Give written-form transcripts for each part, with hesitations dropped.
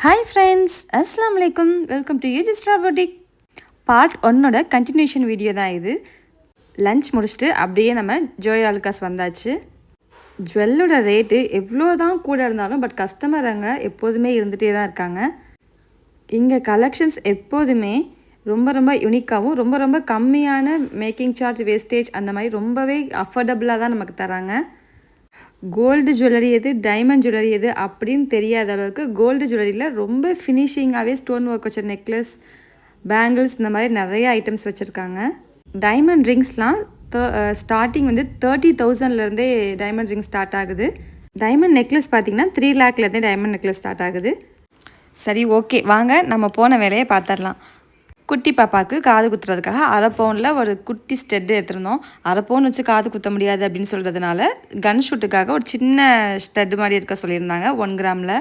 Hi friends, அஸ்ஸலாமு அலைக்கும். Welcome to யூஜிஸ்ட்ரா பொட்டிக். பார்ட் 1ஓட கண்டினியூஷன் வீடியோ தான் இது. லஞ்ச் முடிச்சுட்டு அப்படியே நம்ம ஜோயா ஆலுக்காஸ் வந்தாச்சு. ஜுவல்லோட ரேட்டு எவ்வளோ தான் கூட இருந்தாலும் பட் கஸ்டமர் அங்கே எப்போதுமே இருந்துகிட்டே தான் இருக்காங்க. இங்கே கலெக்ஷன்ஸ் எப்போதுமே ரொம்ப ரொம்ப யூனிக்காகவும் ரொம்ப கம்மியான மேக்கிங் சார்ஜ் வேஸ்டேஜ் அந்த மாதிரி ரொம்பவே அஃபோர்டபுளாக தான் நமக்கு தராங்க. கோல்டு ஜுவல்லரி எது, டைமண்ட் ஜுவல்லரி எது அப்படின்னு தெரியாத அளவுக்கு கோல்டு ஜுவல்லரியில் ரொம்ப ஃபினிஷிங்காகவே ஸ்டோன் ஒர்க் வச்ச நெக்லஸ், பேங்கிள்ஸ் இந்த மாதிரி நிறைய ஐட்டம்ஸ் வச்சுருக்காங்க. டைமண்ட் ரிங்ஸ்லாம் ஸ்டார்டிங் வந்து 30,000லேருந்தே டைமண்ட் ரிங்ஸ் ஸ்டார்ட் ஆகுது. டைமண்ட் நெக்லஸ் பார்த்திங்கன்னா 3 lakhலேருந்தே டைமண்ட் நெக்லஸ் ஸ்டார்ட் ஆகுது. சரி, ஓகே, வாங்க நம்ம போன வேலையை பார்த்துடலாம். குட்டி பாப்பாவுக்கு காது குத்துறதுக்காக அரை பவுனில் ஒரு குட்டி ஸ்டெட்டு எடுத்துருந்தோம். அரை பவுன் வச்சு காது குத்த முடியாது அப்படின்னு சொல்கிறதுனால கன் ஷூட்டுக்காக ஒரு சின்ன ஸ்டெட்டு மாதிரி இருக்க சொல்லியிருந்தாங்க 1 கிராமில்.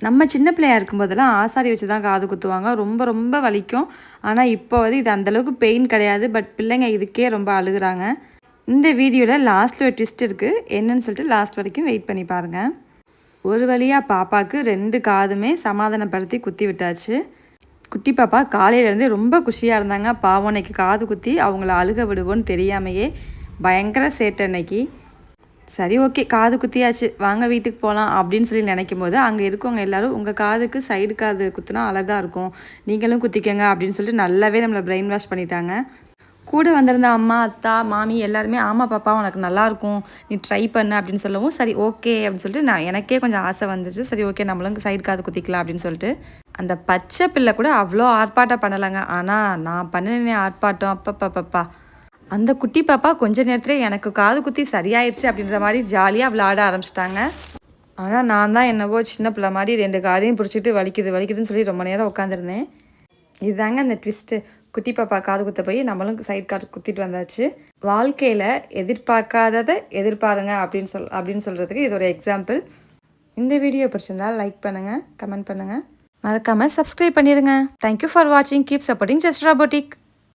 நம்ம சின்ன பிள்ளையாக இருக்கும்போதெல்லாம் ஆசாரி வச்சு தான் காது குத்துவாங்க. ரொம்ப வலிக்கும். ஆனால் இப்போ வந்து இது அந்தளவுக்கு பெயின் கிடையாது. பட் பிள்ளைங்க இதுக்கே ரொம்ப அழுகுறாங்க. இந்த வீடியோவில் லாஸ்ட்டில் ஒரு ட்விஸ்ட் இருக்குது. என்னன்னு சொல்லிட்டு லாஸ்ட் வரைக்கும் வெயிட் பண்ணி பாருங்கள். ஒரு வழியாக பாப்பாவுக்கு 2 காதுமே சமாதானப்படுத்தி குத்தி விட்டாச்சு. குட்டி பாப்பா காலையிலேருந்தே ரொம்ப குஷியாக இருந்தாங்க. பாவம், அன்னைக்கு காது குத்தி அவங்கள அழுக விடுவோன்னு தெரியாமையே பயங்கர சேட்டை அன்னைக்கு. சரி, ஓகே, காது குத்தியாச்சு, வாங்க வீட்டுக்கு போகலாம் அப்படின்னு சொல்லி நினைக்கும் போது அங்கே இருக்கவங்க எல்லோரும் உங்கள் காதுக்கு சைடு காது குத்துனா அழகாக இருக்கும், நீங்களும் குத்திக்கங்க அப்படின்னு சொல்லிட்டு நல்லாவே நம்மளை பிரெயின் வாஷ் பண்ணிட்டாங்க. கூட வந்திருந்த அம்மா, அத்தா, மாமி எல்லாருமே ஆமாம் பாப்பா உனக்கு நல்லாயிருக்கும், நீ ட்ரை பண்ணு அப்படின்னு சொல்லவும் சரி ஓகே அப்படின்னு சொல்லிட்டு எனக்கே கொஞ்சம் ஆசை வந்துச்சு. சரி ஓகே, நம்மளும் சைடு காது குத்திக்கலாம் அப்படின்னு சொல்லிட்டு அந்த பச்சை பிள்ளை கூட அவ்வளோ ஆர்ப்பாட்டம் பண்ணலைங்க. ஆனால் நான் பண்ணினேன் ஆர்ப்பாட்டம். அப்பப்பா, அந்த குட்டி பாப்பா கொஞ்ச நேரத்தில் எனக்கு காது குத்தி சரியாயிடுச்சு அப்படின்ற மாதிரி ஜாலியாக விளையாட ஆரம்பிச்சிட்டாங்க. ஆனால் நான் தான் என்னவோ சின்ன பிள்ளை மாதிரி 2 காதையும் பிடிச்சிட்டு வலிக்குதுன்னு சொல்லி ரொம்ப நேரம் உட்காந்துருந்தேன். இதுதாங்க அந்த ட்விஸ்ட்டு. குட்டி பாப்பா காது குத்த போய் நம்மளும் சைடு காது குத்திட்டு வந்தாச்சு. வாழ்க்கையில் எதிர்பார்க்காததை எதிர்பாருங்க அப்படின்னு சொல்கிறதுக்கு இது ஒரு எக்ஸாம்பிள். இந்த வீடியோ பிடிச்சிருந்தால் லைக் பண்ணுங்கள், கமெண்ட் பண்ணுங்கள், மறக்காமல் சப்ஸ்கிரைப் பண்ணிடுங்க. தேங்க்யூ ஃபார் வாட்சிங். கீப் சப்போர்ட்டிங் ஜஸ்ட்ரா பொட்டிக்.